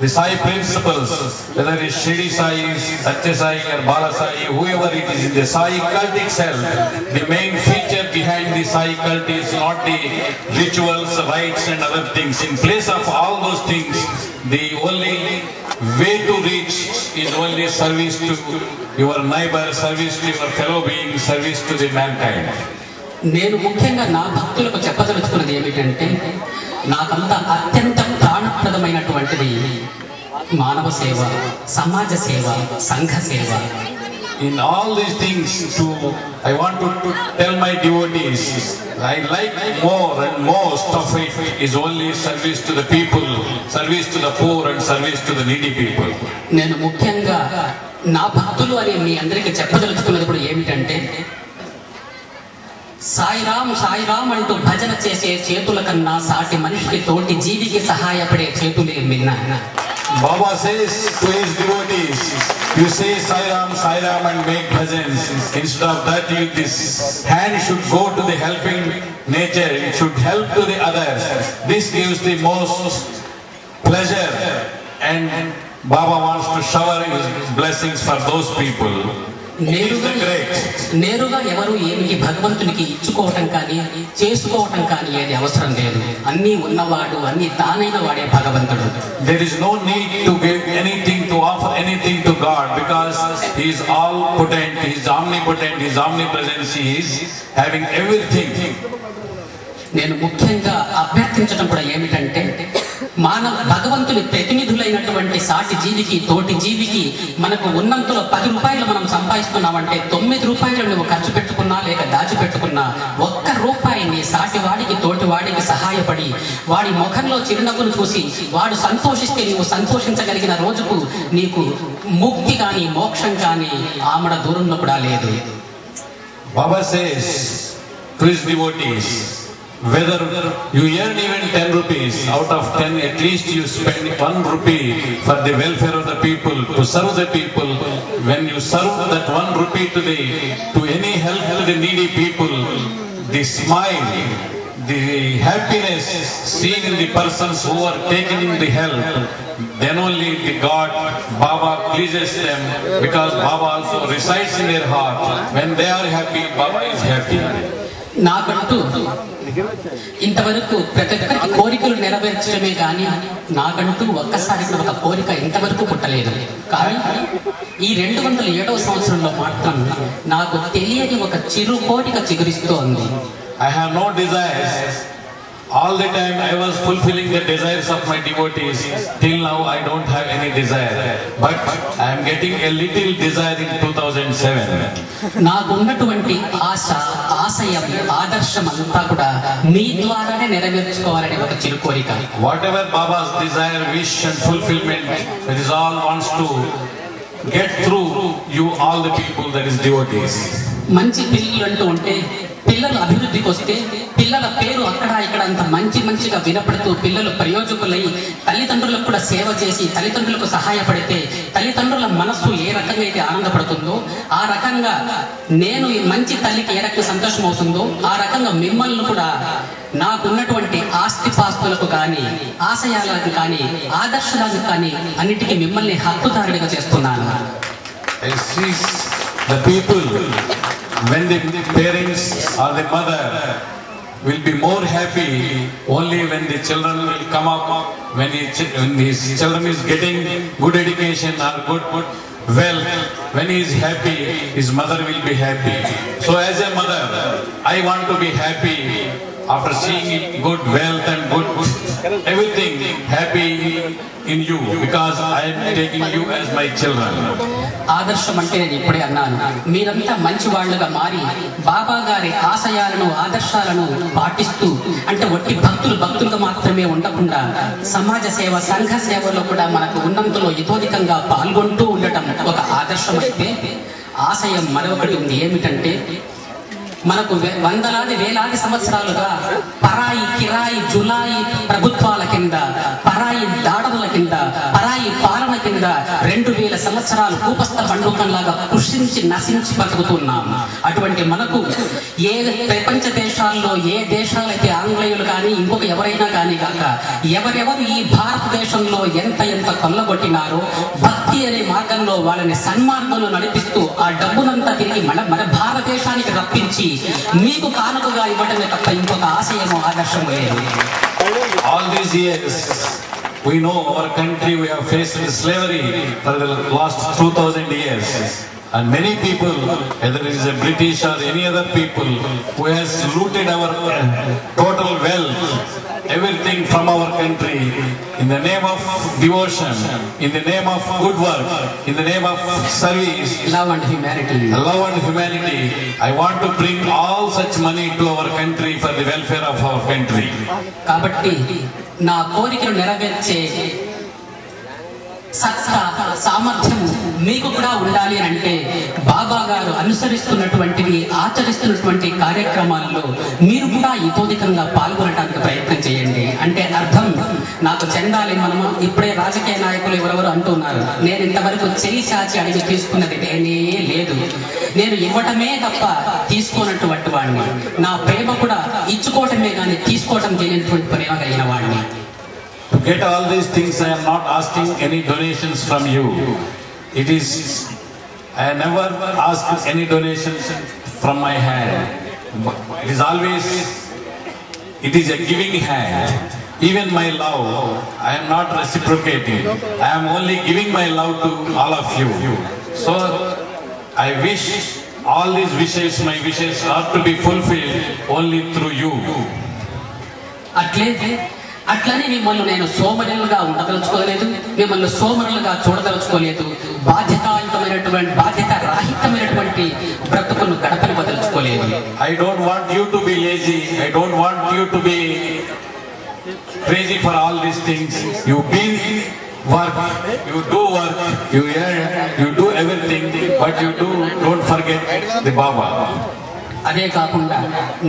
the Sai principles, whether it's Shirdi Sai, Satya Sai or Bala Sai, whoever it is in the Sai cult itself, the main feature behind the Sai cult is not the rituals, rites and other things. In place of all those things, the only way to reach is only service to your neighbor, service to your fellow being, service to the mankind. నేను ముఖ్యంగా నా భక్తులకు చెప్పదలుచుకున్నది ఏమిటంటే, నాకంత అత్యంత ప్రాణప్రదమైనటువంటిది మానవ సేవ, సమాజ సేవ, సంఘ సేవ. In all these things, I want to tell my devotees, I like more and most of it is only service to the people, service to the poor and service to the needy people. నేను ముఖ్యంగా నా భక్తులు అని మీ అందరికీ చెప్పదలుచుకున్నది కూడా ఏమిటంటే, సాయిరామ్ సాయిరామ్ అంటూ భజన చేసే చేతుల కన్నా సాటి మనిషికి, తోటి జీవికి సహాయపడే చేతులే మిన్న. Baba says to his devotees, you say Sai Ram and make bhajans. Instead of that, this hand should go to the helping nature. It should help to the others. This gives the most pleasure, and Baba wants to shower his blessings for those people. నేరుగా ఎవరు ఏమిటి భగవంతునికి ఇచ్చుకోవటం కానీ చేసుకోవటం కానీ ఏది అవసరం లేదు. అన్నీ ఉన్నవాడు, అన్ని తానైన వాడే భగవంతుడు. There is no need to give anything, to offer anything to God, because He is all potent, He is omnipotent, He is omnipresent, He is having everything. నేను ముఖ్యంగా అభ్యర్థించడం కూడా ఏమిటంటే, భగవంతుని ప్రతినిధులైనటువంటి సాటి జీవికి, తోటి జీవికి మనకు ఉన్నంతలో 10 రూపాయలు మనం సంపాదిస్తున్నామంటే 9 రూపాయలు నువ్వు ఖర్చు పెట్టుకున్నా లేక దాచిపెట్టుకున్నా, 1 రూపాయిని సాటి వాడికి, తోటి వాడికి సహాయపడి వాడి ముఖంలో చిరునవ్వును చూసి వాడు సంతోషిస్తే నువ్వు సంతోషించగలిగిన రోజుకు నీకు ముక్తి కానీ మోక్షం కానీ ఆమడ దూరంలో కూడా లేదు. Baba says to his devotees, whether you earn even 10 rupees, out of 10 at least you spend 1 rupee for the welfare of the people, to serve the people. When you serve that 1 rupee to any help to the needy people, the smile, the happiness seen in the persons who are taking the help, then only the God, Baba pleases them, because Baba also resides in their heart. When they are happy, Baba is happy. నాకంటూ ఇంతవరకు ప్రతి ఒక్కరికి కోరికలు నెరవేర్చడమే కానీ నాకంటూ ఒక్కసారి ఒక కోరిక ఇంతవరకు పుట్టలేదు. కానీ ఈ 207వ సంవత్సరంలో మాత్రం నాకు తెలియని ఒక చిరు కోరిక చిగురిస్తోంది. I have no desires. All the time I was fulfilling the desires of my devotees. Till now I don't have any desire. But I am getting a little desire in 2007. నాకున్నటువంటి ఆశ, ఆశయం, ఆదర్శం అంతా కూడా మీ ద్వారానే నెరవేర్చుకోవాలనే ఒక చిరు కోరిక. Whatever Baba's desire, wish and fulfillment, that is all wants to get through you, all the people, that is devotees. మంచి పిల్లలు అంటూ ఉంటే, పిల్లలు అభివృద్ధికి వస్తే, పిల్లల పేరు అక్కడ ఇక్కడ అంత మంచిగా వినపడుతూ పిల్లలు ప్రయోజకులై తల్లిదండ్రులకు కూడా సేవ చేసి తల్లిదండ్రులకు సహాయపడితే తల్లిదండ్రుల మనస్సు ఏ రకంగా అయితే ఆనందపడుతుందో, ఆ రకంగా నేను మంచి తల్లికి ఏ రకంగా సంతోషం అవుతుందో, ఆ రకంగా మిమ్మల్ని కూడా నాకున్నటువంటి ఆస్తిపాస్తులకు కానీ, ఆశయాలకు కానీ, ఆదర్శాలకు కానీ అన్నిటికీ మిమ్మల్ని హక్కుదారుడిగా చేస్తున్నాను. I see the people, when the parents or the mother will be more happy only when the children will come up, when his children is getting good education or good wealth. When he is happy, his mother will be happy. So as a mother, I want to be happy after seeing good wealth and good everything happy in you, because I am taking you as my children. ఆదర్శం అంటే నేను ఇప్పుడే అన్నాను, మీరంతా మంచి వాళ్ళుగా మారి బాబా గారి ఆశయాలను, ఆదర్శాలను పాటిస్తూ, అంటే ఒట్టి భక్తులుగా మాత్రమే ఉండకుండా సమాజ సేవ, సంఘ సేవలో కూడా మనకు ఉన్నంతలో ఇతోధికంగా పాల్గొంటూ ఉండటం ఒక ఆదర్శం అయితే, ఆశయం మరొకటి ఉంది. ఏమిటంటే, మనకు వందలాది వేలాది సంవత్సరాలుగా పరాయి, కిరాయి, జులాయి ప్రభుత్వాల కింద, పరాయి దాడుల కింద, పరాయి పాలన కింద 2000 సంవత్సరాలు కూపస్థ బండూకంలాగా కృషించి నశించి బతుకుతున్నాం. అటువంటి మనకు ఏ ప్రపంచ దేశాల్లో ఏ దేశాలైతే ఆంగ్లేయులు కానీ ఇంకొక ఎవరైనా కానీ కాక ఎవరెవరు ఈ భారతదేశంలో ఎంత కొల్లగొట్టినారో భక్తి అనే మార్గంలో వాళ్ళని సన్మార్గంలో నడిపిస్తూ ఆ డబ్బునంతా తిరిగి మన భారతదేశానికి రప్పించి మీకు కానుకగా ఇవ్వడమే తప్ప ఇంకొక ఆశయమో ఆదర్శము లేదు. All these years, we know our country, we have faced slavery for the last 2000 years. And many people, whether it is a British or any other people, who has looted our total wealth, everything from our country, in the name of devotion, in the name of good work, in the name of service, love and humanity. Love and humanity. I want to bring all such money to our country for the welfare of our country. కాబట్టి నా కోరికను నెరవేర్చే సత్తా సామర్థ్యం మీకు కూడా ఉండాలి అంటే బాబా గారు అనుసరిస్తున్నటువంటివి ఆచరిస్తున్నటువంటి కార్యక్రమాల్లో మీరు కూడా ఇతోధికంగా పాల్గొనడానికి ప్రయత్నం చేయండి. అంటే అర్థం నాకు చెందాలి. మనము ఇప్పుడే రాజకీయ నాయకులు ఎవరెవరు అంటున్నారు, నేను ఇంతవరకు చేయి చాచి అడిగి తీసుకున్నది నేనే లేదు, నేను ఇవ్వటమే తప్ప తీసుకోనటువంటి వాడిని, నా ప్రేమ కూడా ఇచ్చుకోవటమే కానీ తీసుకోవటం చేయనటువంటి ప్రేమ కలిగిన వాడిని. To get all these things, I am not asking any donations from you. I never ask any donations from my hand. It is always, it is a giving hand. Even my love, I am not reciprocating. I am only giving my love to all of you. So, I wish all these wishes, my wishes are to be fulfilled only through you. అట్లనే మిమ్మల్ని నేను సోమరులుగా ఉండదలుచుకోలేదు, మిమ్మల్ని సోమరులుగా చూడదలుచుకోలేదు, బాధ్యత రాహితమైనటువంటి బ్రతుకును గడపని వదలుచుకోలేదు. I don't want you to be lazy. I don't want you to be crazy for all these things. You be work, you do work, you earn, you do everything, but you don't forget the Baba. అదే కాకుండా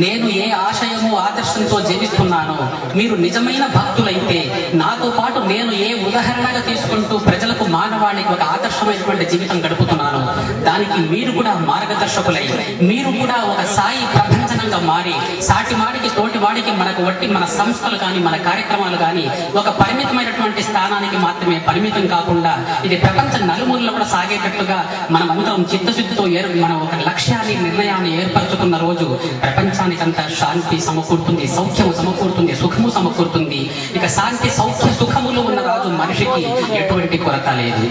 నేను ఏ ఆశయము ఆదర్శంతో జీవిస్తున్నానో మీరు నిజమైన భక్తులైతే నాతో పాటు నేను ఏ ఉదాహరణగా తీసుకుంటూ ప్రజలకు మానవాళికి ఒక ఆదర్శమైనటువంటి జీవితం గడుపుతున్నానో దానికి మీరు కూడా మార్గదర్శకులై మీరు కూడా ఒక సాయి ప్రపంచనంగా మారి సాటి వాడికి తోటి వాడికి మనకు వట్టి మన సంస్థలు కానీ మన కార్యక్రమాలు కానీ ఒక పరిమితమైనటువంటి స్థానానికి మాత్రమే పరిమితం కాకుండా ఇది ప్రపంచ నలుమూలలో కూడా సాగేటట్టుగా మనమందరం చిత్తశుద్ధితో మనం ఒక లక్ష్యాన్ని నిర్ణయాన్ని ఏర్పరచుకున్న రోజు ప్రపంచానికంతా శాంతి సమకూరుతుంది, సౌఖ్యము సమకూరుతుంది, సుఖము సమకూరుతుంది. ఇక శాంతి సౌఖ్య సుఖములు ఉన్న రాజు మనిషికి ఎటువంటి కొరత లేదు.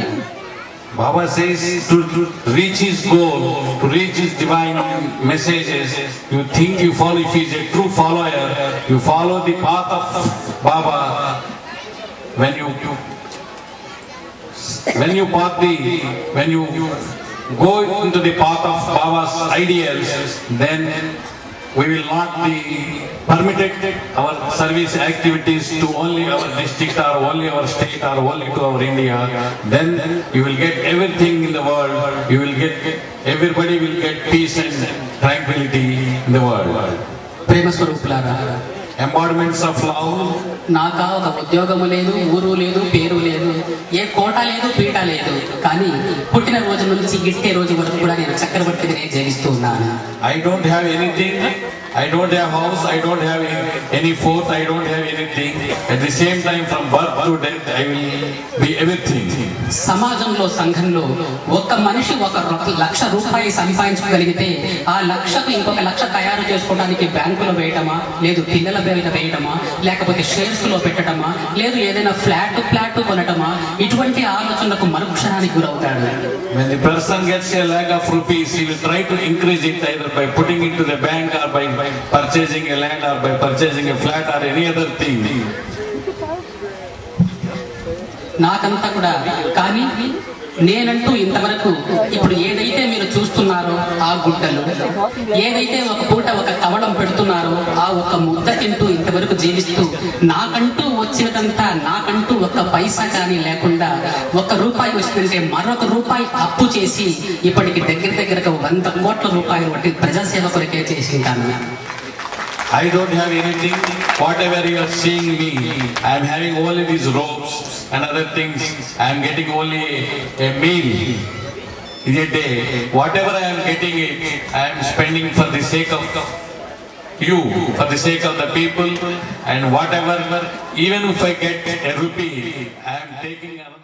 Baba says to reach his goal, to reach his divine messages, you think you follow, if he is a true follower, you follow the path of Baba. When you go into the path of Baba's ideals, then we will not be permitted our service activities to only our district or only our state or only to our India. Then you will get everything in the world. Everybody will get peace and tranquility in the world. ప్రేమ స్వరూపులారా, Embodiments of love. నాకా ఒక ఉద్యోగము లేదు, ఊరు లేదు, పేరు లేదు, ఏ కోట లేదు, పీట లేదు, కానీ పుట్టిన రోజు నుంచి గిట్టే రోజు వరకు కూడా నేను చక్రవర్తిని జీవిస్తూ ఉన్నాను. I don't have anything. I don't have house. I don't have any fort. I don't have anything. At the same time, from birth to death, I will be everything. సమాజంలో సంఘంలో ఒక మనిషి 1 లక్ష రూపాయలు సంపాదించగలిగితే ఆ లక్షకు ఇంకొక లక్ష తయారు చేసుకోవడానికి బ్యాంకులో వేయటమా, లేదు పిల్లల పేరిట వేయటమా, లేకపోతే షేర్స్ లో పెట్టడమా, లేదు ఏదైనా ఫ్లాట్ కొనటమా, ఇటువంటి ఆలోచనలకు మరుక్షణానికి గురవుతాడు. When the person gets a lakh of rupees, he will try to increase it either by putting it to the bank or by purchasing a land or by purchasing a flat or any other thing. నాకంతా కూడా కానీ నేనంటూ ఇంతవరకు ఇప్పుడు ఏదైతే మీరు చూస్తున్నారో ఆ గుడ్డలు, ఏదైతే ఒక పూట ఒక కవడం పెడుతున్నారో ఆ ఒక ముద్ద తింటూ ఇంతవరకు జీవిస్తూ నాకంటూ వచ్చినదంతా నాకంటూ 1 పైసా కానీ లేకుండా 1 రూపాయి వచ్చిందంటే మరొక రూపాయి అప్పు చేసి ఇప్పటికి దగ్గరగా 100 కోట్ల రూపాయలు వట్టి ప్రజాసేవ కొరకే చేసింటాను. I don't have anything. Whatever you are seeing me, I am having only these robes and other things. I am getting only a meal in a day. Whatever I am getting it, I am spending for the sake of you, for the sake of the people, and whatever, even if I get a rupee, I am taking another.